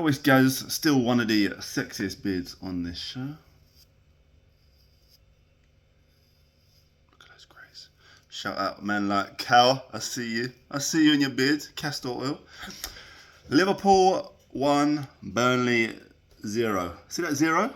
Kopish Gaz, still one of the sexiest beards on this show. Look at those greys. Shout out man like Cal, I see you. I see you in your beard, castor oil. Liverpool 1, Burnley 0. See that 0?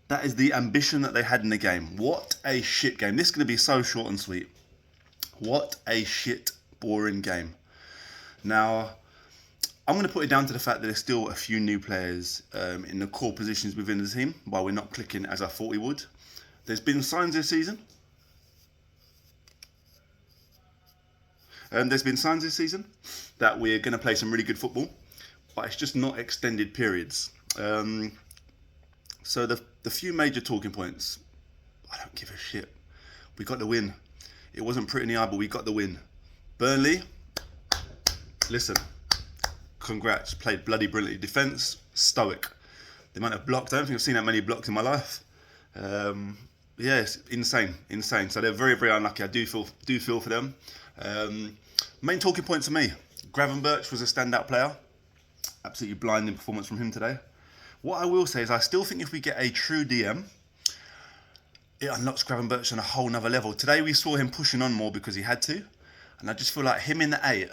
That is the ambition that they had in the game. What a shit game. This is going to be so short and sweet. What a shit, boring game. Now, I'm going to put it down to the fact that there's still a few new players in the core positions within the team, while we're not clicking as I thought we would. There's been signs this season. That we're going to play some really good football, but it's just not extended periods. So the few major talking points, I don't give a shit. We got the win. It wasn't pretty in the eye, but we got the win. Burnley, listen, congrats, played bloody brilliantly. Defence, stoic. The amount of blocks, I don't think I've seen that many blocks in my life. Yeah, it's insane. So they're very, very unlucky. I do feel for them. Main talking point to me, Gravenberch was a standout player. Absolutely blinding performance from him today. What I will say is I still think if we get a true DM, it unlocks Gravenberch on a whole nother level. Today we saw him pushing on more because he had to. And I just feel like him in the 8,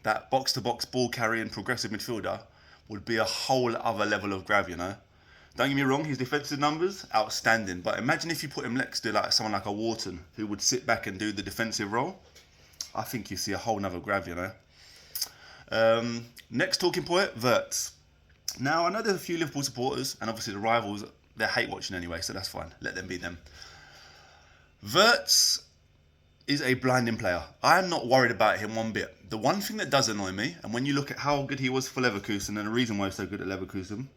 that box-to-box ball carrying progressive midfielder, would be a whole other level of Grav, you know. Don't get me wrong, his defensive numbers, outstanding. But imagine if you put him next to like someone like a Wharton, who would sit back and do the defensive role. I think you see a whole nother Grav, you know. Next talking point, Wirtz. Now, I know there's a few Liverpool supporters, and obviously the rivals, they hate watching anyway, so that's fine. Let them be them. Wirtz is a blinding player. I am not worried about him one bit. The one thing that does annoy me, and when you look at how good he was for Leverkusen, and the reason why he's so good at Leverkusen,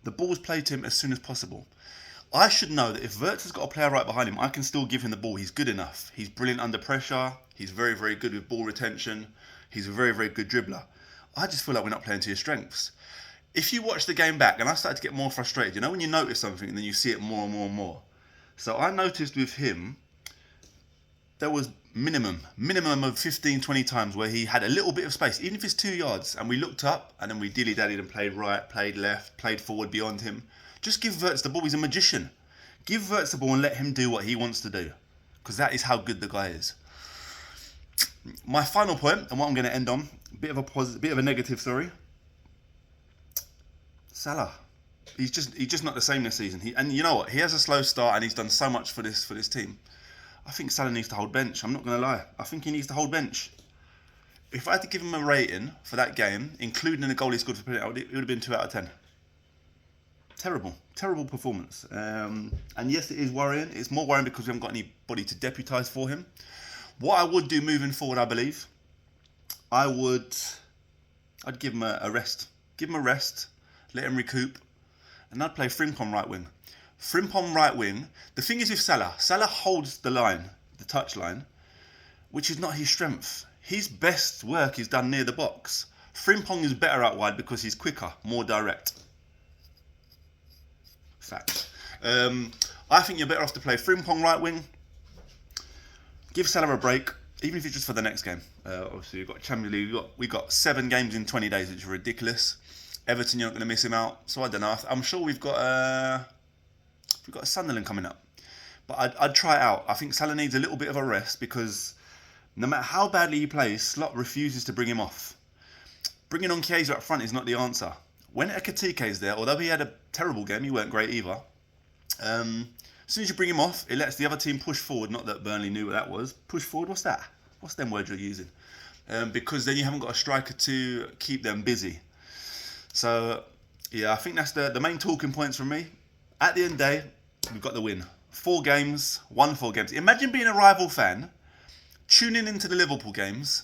the ball's played to him as soon as possible. I should know that if Wirtz has got a player right behind him, I can still give him the ball. He's good enough. He's brilliant under pressure. He's very, very good with ball retention. He's a very, very good dribbler. I just feel like we're not playing to his strengths. If you watch the game back, and I started to get more frustrated, you know when you notice something and then you see it more and more and more. So I noticed with him, there was minimum of 15, 20 times where he had a little bit of space, even if it's 2 yards, and we looked up and then we dilly-dallied and played right, played left, played forward beyond him. Just give Wirtz the ball. He's a magician. Give Wirtz the ball and let him do what he wants to do, because that is how good the guy is. My final point, and what I'm going to end on, bit of a negative, sorry. Salah. He's just not the same this season. And you know what? He has a slow start and he's done so much for this team. I think Salah needs to hold bench. I'm not going to lie. I think he needs to hold bench. If I had to give him a rating for that game, including the goal he scored for penalty, it would have been 2 out of 10. Terrible performance. And yes, it is worrying. It's more worrying because we haven't got anybody to deputise for him. What I would do moving forward, I believe, I'd give him a rest. Give him a rest. Let him recoup. And I'd play Frimpong right wing. Frimpong right wing. The thing is with Salah holds the line, the touch line, which is not his strength. His best work is done near the box. Frimpong is better out wide because he's quicker, more direct. Fact. I think you're better off to play Frimpong right wing. Give Salah a break, even if it's just for the next game. Obviously, we've got Champions League. We got 7 games in 20 days, which is ridiculous. Everton, you're not going to miss him out. So I don't know. I'm sure we've got a Sunderland coming up. But I'd try it out. I think Salah needs a little bit of a rest because no matter how badly he plays, Slot refuses to bring him off. Bringing on Chiesa up front is not the answer. When Ekatike is there, although he had a terrible game, he weren't great either. As soon as you bring him off, it lets the other team push forward. Not that Burnley knew what that was. Push forward, what's that? What's them words you're using? Because then you haven't got a striker to keep them busy. So, yeah, I think that's the main talking points from me. At the end of the day, we've got the win. 4 games, won 4 games. Imagine being a rival fan, tuning into the Liverpool games.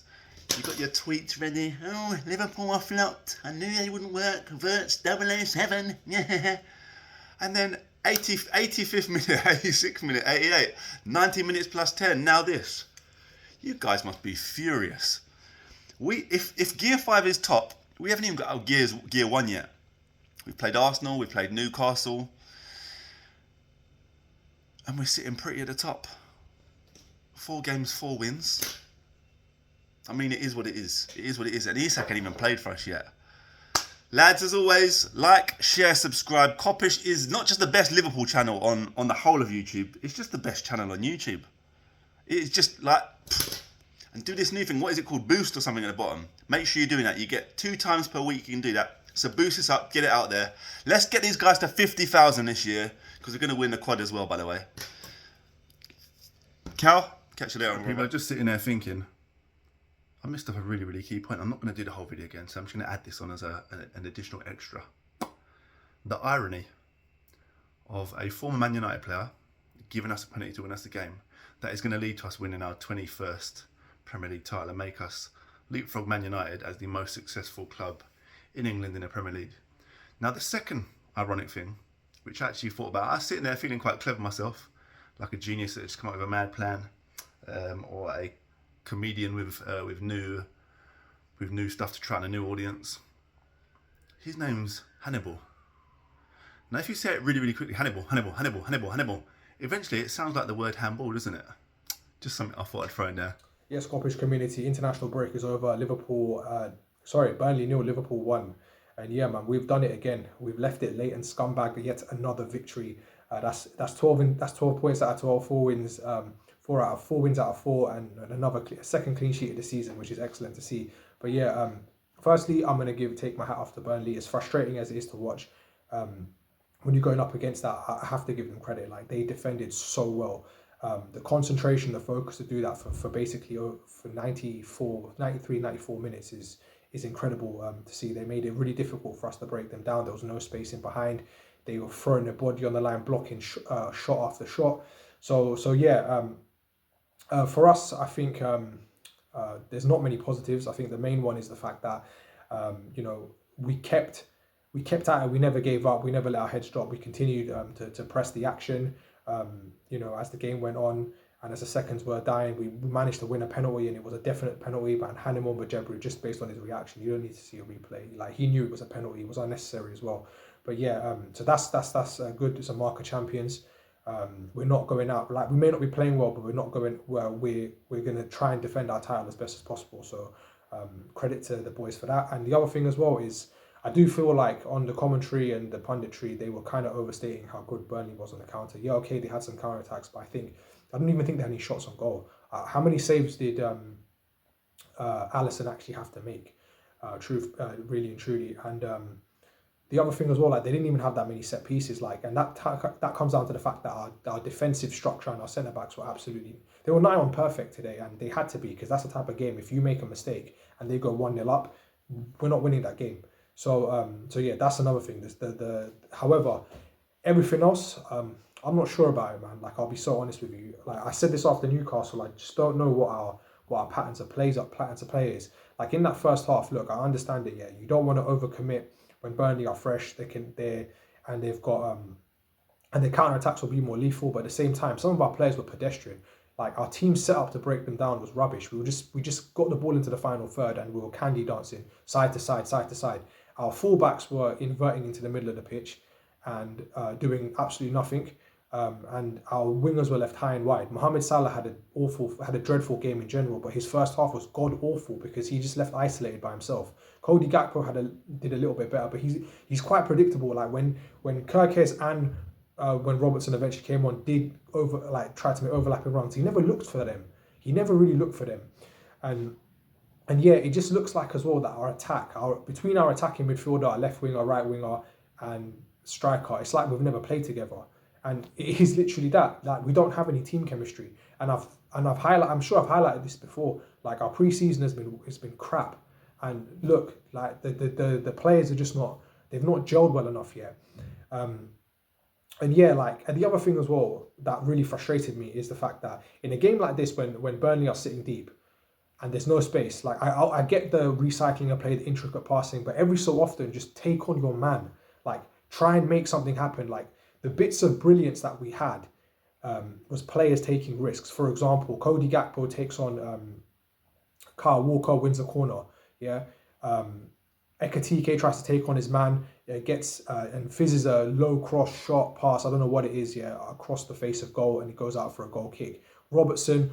You've got your tweets ready. Oh, Liverpool are flopped. I knew they wouldn't work. Wirtz 007. Yeah. And then 85th minute, 86th minute, 88. 90 minutes plus 10. Now this. You guys must be furious. If Gear 5 is top, we haven't even got our Gear 1 yet. We've played Arsenal, we've played Newcastle. And we're sitting pretty at the top. 4 games, 4 wins. I mean, it is what it is. It is what it is. And Isak ain't even played for us yet. Lads, as always, like, share, subscribe. Kopish is not just the best Liverpool channel on the whole of YouTube, it's just the best channel on YouTube. It's just like, and do this new thing, what is it called? Boost or something at the bottom. Make sure you're doing that. You get 2 times per week you can do that. So boost this up, get it out there. Let's get these guys to 50,000 this year, because we're going to win the quad as well, by the way. Cal, catch you later. People are just sitting there thinking, I missed up a really, really key point. I'm not going to do the whole video again, so I'm just going to add this on as an additional extra. The irony of a former Man United player giving us a penalty to win us the game, that is going to lead to us winning our 21st Premier League title and make us leapfrog Man United as the most successful club in England in the Premier League. Now, the second ironic thing, which I actually thought about, I was sitting there feeling quite clever myself, like a genius that just come up with a mad plan, or a comedian with new stuff to try on a new audience. His name's Hannibal. Now, if you say it really, really quickly, Hannibal, eventually it sounds like the word handball, doesn't it? Just something I thought I'd throw in there. Yes, Kopish community, international break is over. Burnley 0, Liverpool 1. And yeah, man, we've done it again. We've left it late and scumbag yet another victory. That's 12 points out of 12, 4 wins. 4 wins out of 4, and another second clean sheet of the season, which is excellent to see. But yeah, firstly, I'm gonna take my hat off to Burnley. As frustrating as it is to watch, when you're going up against that, I have to give them credit. Like, they defended so well. The concentration, the focus to do that for basically for 94 minutes is incredible to see. They made it really difficult for us to break them down. There was no space in behind. They were throwing their body on the line, blocking shot after shot. So yeah. For us, I think there's not many positives. I think the main one is the fact that we kept at it. We never gave up. We never let our heads drop. We continued to press the action. As the game went on and as the seconds were dying, we managed to win a penalty, and it was a definite penalty by Hannibal Majebri, just based on his reaction. You don't need to see a replay. Like, he knew it was a penalty. It was unnecessary as well. But yeah, so that's good. It's a mark of champions. We're not going out, like, we may not be playing well, but we're not going well. We're going to try and defend our title as best as possible. So credit to the boys for that. And the other thing as well is, I do feel like on the commentary and the punditry, they were kind of overstating how good Burnley was on the counter. Yeah, okay, they had some counter attacks, but I don't even think they had any shots on goal. How many saves did Alisson actually have to make? Really and truly. And the other thing as well, like, they didn't even have that many set pieces, like, and that comes down to the fact that our defensive structure and our centre backs were they were nigh on perfect today, and they had to be, because that's the type of game, if you make a mistake and they go 1-0 up, we're not winning that game. So yeah, that's another thing. However, everything else, I'm not sure about it, man. Like, I'll be so honest with you. Like, I said this after Newcastle, I just don't know what our patterns of play is. Like, in that first half, look, I understand it. Yeah, you don't want to overcommit. When Burnley are fresh, they've got and their counter attacks will be more lethal. But at the same time, some of our players were pedestrian. Like, our team set up to break them down was rubbish. We just got the ball into the final third, and we were candy dancing side to side. Our fullbacks were inverting into the middle of the pitch and doing absolutely nothing. And our wingers were left high and wide. Mohamed Salah had a dreadful game in general, but his first half was god awful because he just left isolated by himself. Cody Gakpo did a little bit better, but he's quite predictable. Like, when Kirkes and when Robertson eventually came on, tried to make overlapping runs, he never looked for them. He never really looked for them, and yeah, it just looks like as well that between our attacking midfielder, our left winger, right winger, and striker, it's like we've never played together. And it is literally that. Like, we don't have any team chemistry. And I'm sure I've highlighted this before. Like, our pre-season has been crap. And look, like, the players are just they've not gelled well enough yet. And yeah, like, and the other thing as well that really frustrated me is the fact that in a game like this, when Burnley are sitting deep and there's no space, like, I get the recycling of play, the intricate passing, but every so often just take on your man. Like, try and make something happen. Like, the bits of brilliance that we had was players taking risks. For example, Cody Gakpo takes on Kyle Walker, wins a corner. Yeah, Ekatike tries to take on his man, gets and fizzes a low cross shot pass. I don't know what it is. Yeah, across the face of goal, and he goes out for a goal kick. Robertson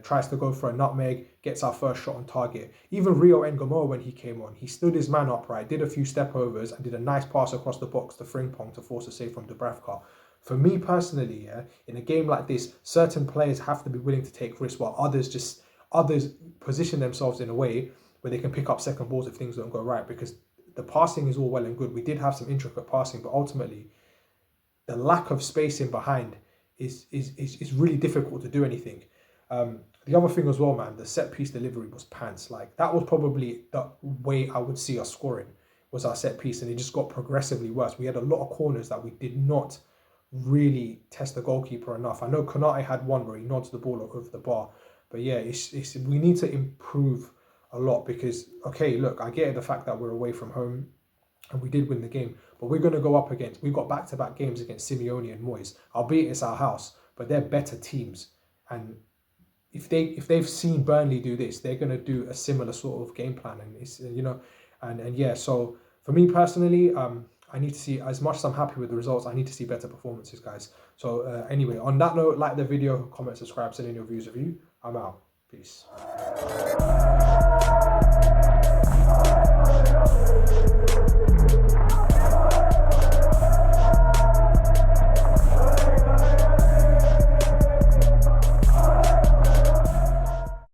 tries to go for a nutmeg, gets our first shot on target. Even Rio Ngamo, when he came on, he stood his man upright, did a few step overs, and did a nice pass across the box to Frimpong to force a save from Dubravka. For me personally, yeah, in a game like this, certain players have to be willing to take risks, while others position themselves in a way where they can pick up second balls if things don't go right. Because the passing is all well and good. We did have some intricate passing, but ultimately, the lack of space in behind is really difficult to do anything. The other thing as well, man, the set piece delivery was pants. Like, that was probably the way I would see us scoring, was our set piece, and it just got progressively worse. We had a lot of corners that we did not really test the goalkeeper enough. I know Konate had one where he nods the ball over the bar, but yeah, we need to improve a lot. Because, okay, look, I get the fact that we're away from home and we did win the game, but we're going to go up against, we've got back-to-back games against Simeone and Moyes, albeit it's our house, but they're better teams. And if they've seen Burnley do this, they're going to do a similar sort of game plan. And it's, you know, and yeah, so for me personally, I need to see, as much as I'm happy with the results, I need to see better performances, guys. So anyway, on that note, like the video, comment, subscribe, send in your views of you. I'm out. Peace.